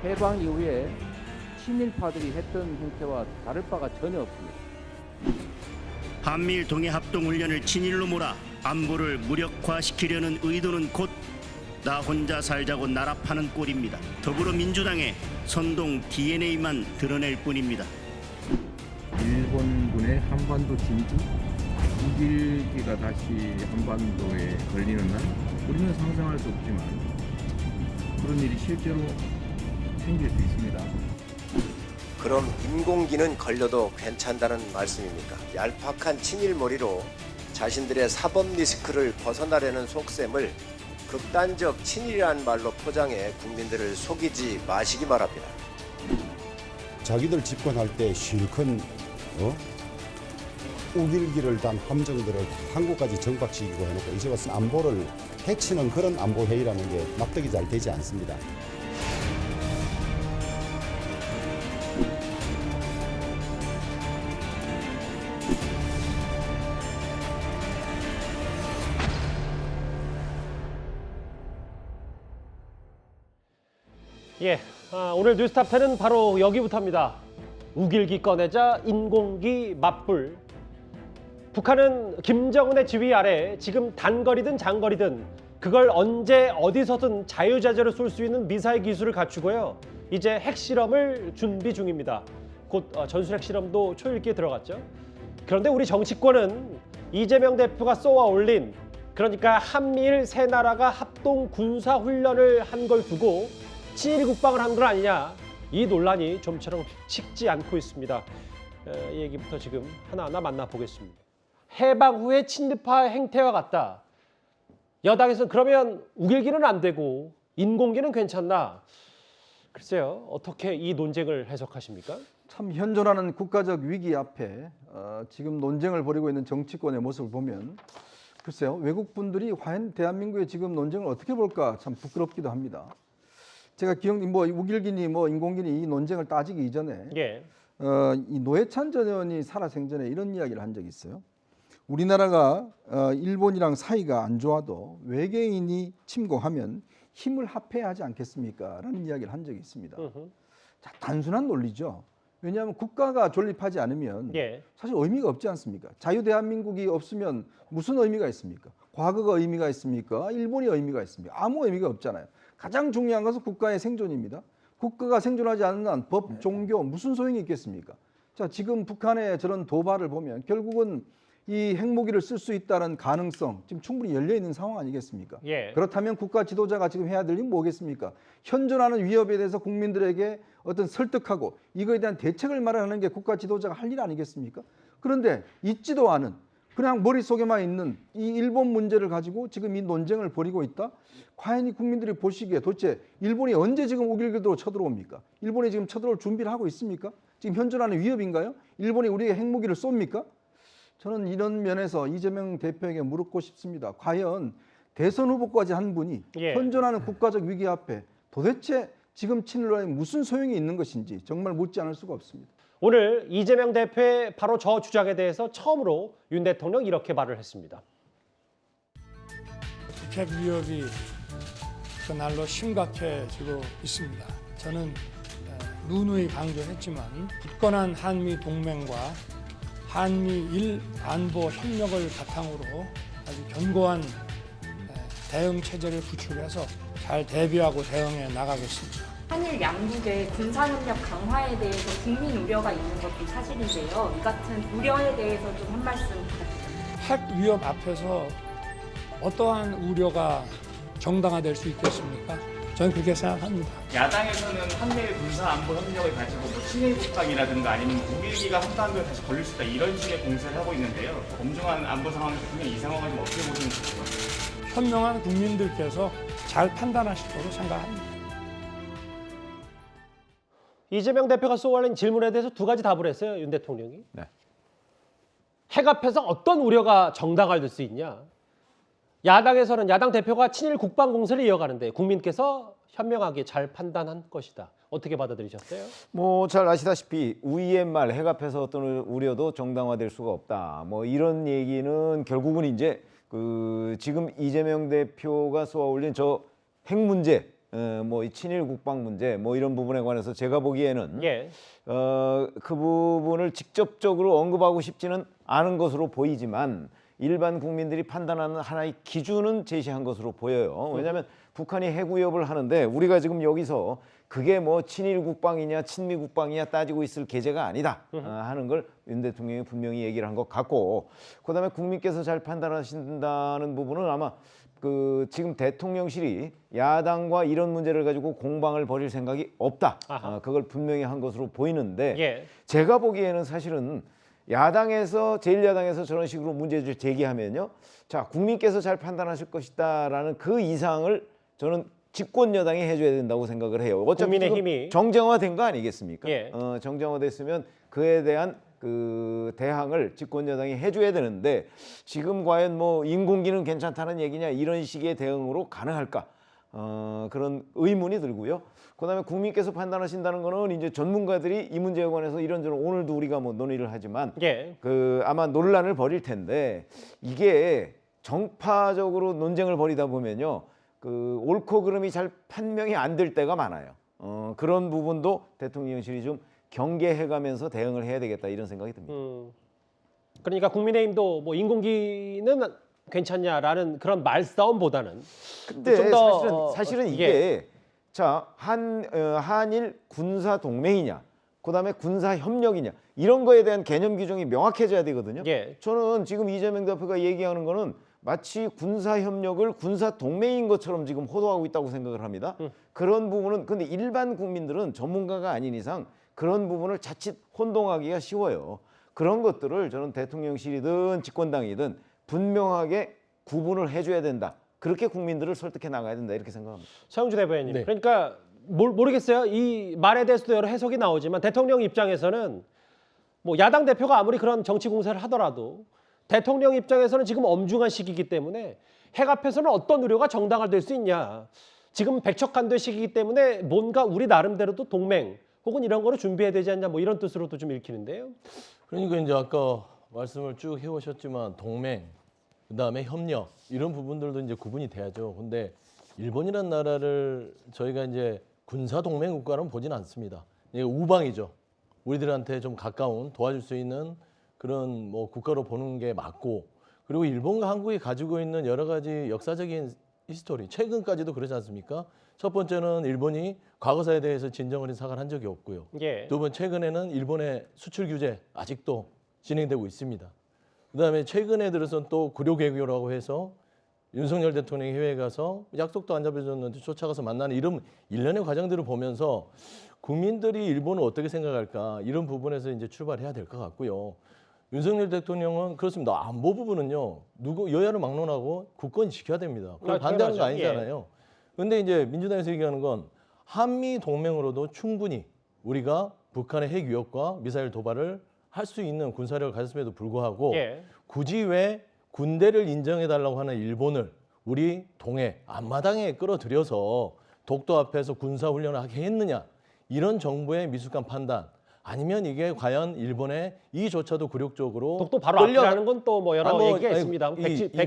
해방 이후에 친일파들이 했던 행태와 다를 바가 전혀 없습니다. 한미일 동해 합동훈련을 친일로 몰아 안보를 무력화시키려는 의도는 곧 나 혼자 살자고 나라 파는 꼴입니다. 더불어민주당의 선동 DNA만 드러낼 뿐입니다. 일본군의 한반도 진주, 우길기가 다시 한반도에 걸리는 날, 우리는 상상할 수 없지만 그런 일이 실제로 생길 수 있습니다. 그럼 인공기는 걸려도 괜찮다는 말씀입니까? 얄팍한 친일몰이로 자신들의 사법 리스크를 벗어나려는 속셈을 극단적 친일이라는 말로 포장해 국민들을 속이지 마시기 바랍니다. 자기들 집권할 때 실컷 우길기를 단 함정들을 한국까지 정박시키고 해놓고 이제 와서 안보를 해치는 그런 안보 회의라는 게 납득이 잘 되지 않습니다. 오늘 뉴스탑10은 바로 여기부터입니다. 우길기 꺼내자 인공기 맞불. 북한은 김정은의 지휘 아래 지금 단거리든 장거리든 그걸 언제 어디서든 자유자재로 쏠 수 있는 미사일 기술을 갖추고요. 이제 핵실험을 준비 중입니다. 곧 전술 핵실험도 초읽기에 들어갔죠. 그런데 우리 정치권은 이재명 대표가 쏘아 올린, 그러니까 한미일 세 나라가 합동 군사 훈련을 한 걸 두고 친일 국방을 한 건 아니냐, 이 논란이 좀처럼 식지 않고 있습니다. 이 얘기부터 지금 하나하나 만나보겠습니다. 해방 후의 친일파 행태와 같다. 여당에서는 그러면 우길기는 안 되고 인공기는 괜찮나? 글쎄요, 어떻게 이 논쟁을 해석하십니까? 참 현존하는 국가적 위기 앞에 지금 논쟁을 벌이고 있는 정치권의 모습을 보면 글쎄요, 외국 분들이 과연 대한민국의 지금 논쟁을 어떻게 볼까 참 부끄럽기도 합니다. 제가 우길기니 인공기니 이 논쟁을 따지기 이전에 이 노회찬 전 의원이 살아생전에 이런 이야기를 한 적이 있어요. 우리나라가 일본이랑 사이가 안 좋아도 외계인이 침공하면 힘을 합해야 하지 않겠습니까? 라는 이야기를 한 적이 있습니다. 자, 단순한 논리죠. 왜냐하면 국가가 존립하지 않으면 사실 의미가 없지 않습니까? 자유대한민국이 없으면 무슨 의미가 있습니까? 과거가 의미가 있습니까? 일본이 의미가 있습니까? 아무 의미가 없잖아요. 가장 중요한 것은 국가의 생존입니다. 국가가 생존하지 않는 한 법, 종교 무슨 소용이 있겠습니까? 자, 지금 북한의 저런 도발을 보면 결국은 이 핵무기를 쓸 수 있다는 가능성 지금 충분히 열려 있는 상황 아니겠습니까? 그렇다면 국가 지도자가 지금 해야 될 일은 뭐겠습니까? 현존하는 위협에 대해서 국민들에게 어떤 설득하고 이거에 대한 대책을 마련하는 게 국가 지도자가 할 일 아니겠습니까? 그런데 있지도 않은 그냥 머릿속에만 있는 이 일본 문제를 가지고 지금 이 논쟁을 벌이고 있다? 과연 이 국민들이 보시기에 도대체 일본이 언제 지금 우길기로 쳐들어옵니까? 일본이 지금 쳐들어올 준비를 하고 있습니까? 지금 현존하는 위협인가요? 일본이 우리에게 핵무기를 쏩니까? 저는 이런 면에서 이재명 대표에게 물었고 싶습니다. 과연 대선 후보까지 한 분이 현존하는 국가적 위기 앞에 도대체 지금 친일론에 무슨 소용이 있는 것인지 정말 묻지 않을 수가 없습니다. 오늘 이재명 대표의 바로 저 주장에 대해서 처음으로 윤 대통령 이렇게 말을 했습니다. 핵 위협이 그날로 심각해지고 있습니다. 저는 누누이 강조했지만 굳건한 한미 동맹과 한미일 안보 협력을 바탕으로 아주 견고한 대응 체제를 구축해서 잘 대비하고 대응해 나가겠습니다. 한일 양국의 군사협력 강화에 대해서 국민 우려가 있는 것도 사실인데요. 이 같은 우려에 대해서 좀 한 말씀 부탁드립니다. 핵 위협 앞에서 어떠한 우려가 정당화될 수 있겠습니까? 저는 그렇게 생각합니다. 야당에서는 한미일 군사 안보 협력을 가지고 친일 국방이라든가 아니면 우길기가 한반도에 다시 걸릴 수 있다 이런 식의 공세를 하고 있는데요. 엄중한 안보 상황에서 그냥 이 상황을 좀 어떻게 보시는 것입니까? 현명한 국민들께서 잘 판단하실 거로 생각합니다. 이재명 대표가 쏘아올린 질문에 대해서 두 가지 답을 했어요, 윤 대통령이. 핵 앞에서 어떤 우려가 정당화될 수 있냐. 야당에서는 야당 대표가 친일 국방 공세를 이어가는데 국민께서 현명하게 잘 판단한 것이다. 어떻게 받아들이셨어요? 잘 아시다시피 우이의 말 핵 앞에서 어떤 우려도 정당화될 수가 없다. 이런 얘기는 결국은 이제 지금 이재명 대표가 쏘아올린 저 핵 문제 뭐 이 친일 국방 문제 뭐 이런 부분에 관해서 제가 보기에는 예. 그 부분을 직접적으로 언급하고 싶지는 않은 것으로 보이지만 일반 국민들이 판단하는 하나의 기준은 제시한 것으로 보여요. 왜냐하면 북한이 핵위협을 하는데 우리가 지금 여기서 그게 뭐 친일 국방이냐 친미 국방이냐 따지고 있을 계제가 아니다 하는 걸 윤 대통령이 분명히 얘기를 한 것 같고, 그다음에 국민께서 잘 판단하신다는 부분은 아마 그 지금 대통령실이 야당과 이런 문제를 가지고 공방을 벌일 생각이 없다. 그걸 분명히 한 것으로 보이는데 예. 제가 보기에는 사실은 야당에서 제1야당에서 저런 식으로 문제를 제기하면요, 자 국민께서 잘 판단하실 것이다라는 그 이상을 저는 집권 여당이 해줘야 된다고 생각을 해요. 어차피 국민의힘이 정쟁화된 거 아니겠습니까? 예. 정쟁화됐으면 그에 대한 그 대항을 집권 여당이 해줘야 되는데 지금 과연 뭐 인공기는 괜찮다는 얘기냐 이런 식의 대응으로 가능할까? 그런 의문이 들고요. 그다음에 국민께서 판단하신다는 거는 이제 전문가들이 이 문제에 관해서 이런저런 오늘도 우리가 뭐 논의를 하지만 예. 그 아마 논란을 벌일 텐데 이게 정파적으로 논쟁을 벌이다 보면요, 그 옳고 그름이 잘 판명이 안 될 때가 많아요. 그런 부분도 대통령실이 좀 경계해가면서 대응을 해야 되겠다 이런 생각이 듭니다. 그러니까 국민의힘도 뭐 인공기는 괜찮냐라는 그런 말싸움보다는 근데 좀 더 사실은 이게 자 한일 군사 동맹이냐, 그다음에 군사 협력이냐 이런 거에 대한 개념 규정이 명확해져야 되거든요. 예. 저는 지금 이재명 대표가 얘기하는 거는 마치 군사 협력을 군사 동맹인 것처럼 지금 호도하고 있다고 생각을 합니다. 그런 부분은 근데 일반 국민들은 전문가가 아닌 이상 그런 부분을 자칫 혼동하기가 쉬워요. 그런 것들을 저는 대통령실이든 집권당이든 분명하게 구분을 해줘야 된다. 그렇게 국민들을 설득해 나가야 된다 이렇게 생각합니다. 차용주 대변인님, 네. 그러니까 모르겠어요. 이 말에 대해서도 여러 해석이 나오지만 대통령 입장에서는 뭐 야당 대표가 아무리 그런 정치 공세를 하더라도 대통령 입장에서는 지금 엄중한 시기이기 때문에 핵 앞에서는 어떤 우려가 정당화될 수 있냐. 지금 백척간도의 시기이기 때문에 뭔가 우리 나름대로도 동맹 혹은 이런 거를 준비해야 되지 않냐 뭐 이런 뜻으로도 좀 읽히는데요. 그러니까 이제 아까 말씀을 쭉 해오셨지만 동맹, 그다음에 협력 이런 부분들도 이제 구분이 돼야죠. 근데 일본이라는 나라를 저희가 이제 군사 동맹 국가로는 보진 않습니다. 이게 우방이죠. 우리들한테 좀 가까운 도와줄 수 있는 그런 뭐 국가로 보는 게 맞고, 그리고 일본과 한국이 가지고 있는 여러 가지 역사적인 히스토리, 최근까지도 그러지 않습니까? 첫 번째는 일본이 과거사에 대해서 진정어린 사과를 한 적이 없고요. 예. 두 번 최근에는 일본의 수출 규제 아직도 진행되고 있습니다. 그다음에 최근에 들어서 또 구려개교라고 해서 윤석열 대통령이 해외에 가서 약속도 안 잡혀줬는데 쫓아가서 만나는 이런 일련의 과정들을 보면서 국민들이 일본을 어떻게 생각할까 이런 부분에서 이제 출발해야 될 것 같고요. 윤석열 대통령은 그렇습니다. 안보 부분은요, 여야를 막론하고 굳건히 지켜야 됩니다. 그걸 반대하는 거 아니잖아요. 그런데 이제 민주당에서 얘기하는 건 한미 동맹으로도 충분히 우리가 북한의 핵 위협과 미사일 도발을 할 수 있는 군사력을 가졌음에도 불구하고 예. 굳이 왜 군대를 인정해달라고 하는 일본을 우리 동해 앞마당에 끌어들여서 독도 앞에서 군사훈련을 하게 했느냐, 이런 정부의 미숙한 판단, 아니면 이게 과연 일본의 이조차도 굴욕적으로 독도 바로 앞이라는 건 또 뭐 여러 얘기가 있습니다.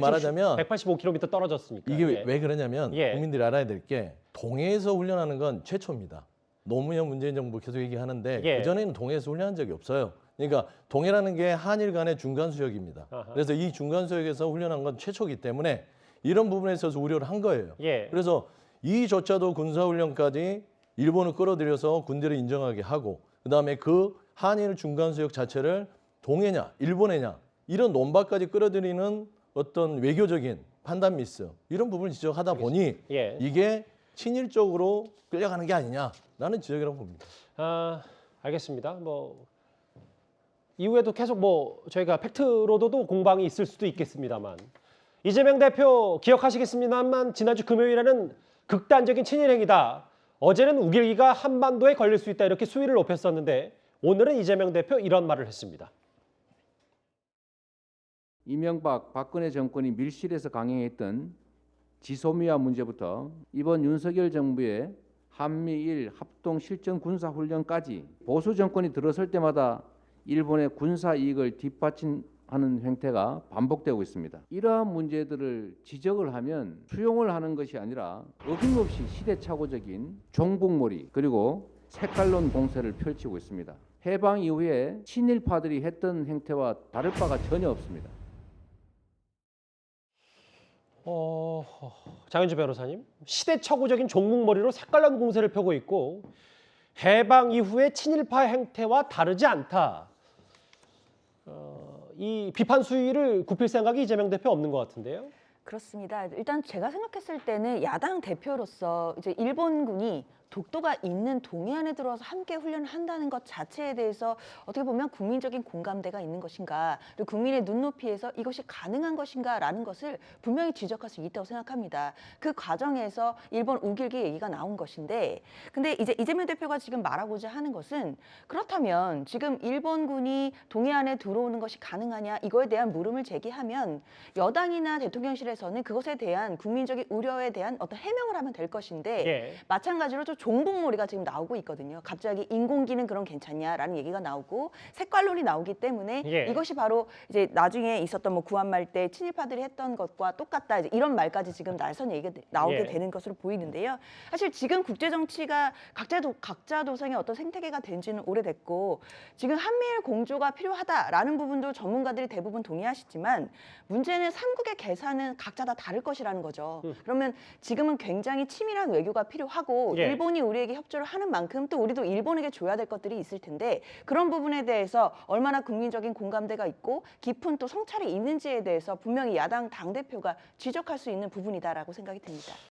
말하자면 185km 떨어졌으니까. 이게 왜 그러냐면 예. 국민들이 알아야 될 게 동해에서 훈련하는 건 최초입니다. 노무현 문재인 정부 계속 얘기하는데 예. 그전에는 동해에서 훈련한 적이 없어요. 그러니까 동해라는 게 한일 간의 중간 수역입니다. 아하. 그래서 이 중간 수역에서 훈련한 건 최초이기 때문에 이런 부분에 있어서 우려를 한 거예요. 예. 그래서 이조차도 군사훈련까지 일본을 끌어들여서 군대를 인정하게 하고, 그다음에 그 한일 중간 수역 자체를 동해냐 일본해냐 이런 논박까지 끌어들이는 어떤 외교적인 판단 미스, 이런 부분을 지적하다 보니 예. 이게 친일적으로 끌려가는 게 아니냐라는 지적이라고 봅니다. 알겠습니다. 뭐 이후에도 계속 뭐 저희가 팩트로도 공방이 있을 수도 있겠습니다만, 이재명 대표 기억하시겠습니다만 지난주 금요일에는 극단적인 친일 행위다, 어제는 우길기가 한반도에 걸릴 수 있다 이렇게 수위를 높였었는데 오늘은 이재명 대표 이런 말을 했습니다. 이명박 박근혜 정권이 밀실에서 강행했던 지소미아 문제부터 이번 윤석열 정부의 한미일 합동 실전 군사 훈련까지 보수 정권이 들어설 때마다 일본의 군사 이익을 하는 행태가 반복되고 있습니다. 이러한 문제들을 지적을 하면 수용을 하는 것이 아니라 어김없이 시대착오적인 종북몰이 그리고 색깔론 공세를 펼치고 있습니다. 해방 이후에 친일파들이 했던 행태와 다를 바가 전혀 없습니다. 장현주 변호사님, 시대착오적인 종북머리로 색깔난 공세를 펴고 있고 해방 이후의 친일파 행태와 다르지 않다. 이 비판 수위를 굽힐 생각이 이재명 대표 없는 것 같은데요. 그렇습니다. 일단 제가 생각했을 때는 야당 대표로서 이제 일본군이 독도가 있는 동해안에 들어와서 함께 훈련을 한다는 것 자체에 대해서 어떻게 보면 국민적인 공감대가 있는 것인가, 그리고 국민의 눈높이에서 이것이 가능한 것인가라는 것을 분명히 지적할 수 있다고 생각합니다. 그 과정에서 일본 우길기 얘기가 나온 것인데, 근데 이제 이재명 대표가 지금 말하고자 하는 것은 그렇다면 지금 일본군이 동해안에 들어오는 것이 가능하냐 이거에 대한 물음을 제기하면 여당이나 대통령실에서는 그것에 대한 국민적인 우려에 대한 어떤 해명을 하면 될 것인데 예. 마찬가지로 또 종북몰이가 지금 나오고 있거든요. 갑자기 인공기는 그럼 괜찮냐라는 얘기가 나오고 색깔론이 나오기 때문에 예. 이것이 바로 이제 나중에 있었던 뭐 구한말 때 친일파들이 했던 것과 똑같다. 이제 이런 말까지 지금 날선 얘기가 나오게 예. 되는 것으로 보이는데요. 사실 지금 국제 정치가 각자 도생의 어떤 생태계가 된 지는 오래됐고 지금 한미일 공조가 필요하다라는 부분도 전문가들이 대부분 동의하시지만 문제는 삼국의 계산은 각자 다 다를 것이라는 거죠. 그러면 지금은 굉장히 치밀한 외교가 필요하고 예. 일본이 우리에게 협조를 하는 만큼 또 우리도 일본에게 줘야 될 것들이 있을 텐데 그런 부분에 대해서 얼마나 국민적인 공감대가 있고 깊은 또 성찰이 있는지에 대해서 분명히 야당 당대표가 지적할 수 있는 부분이다라고 생각이 듭니다.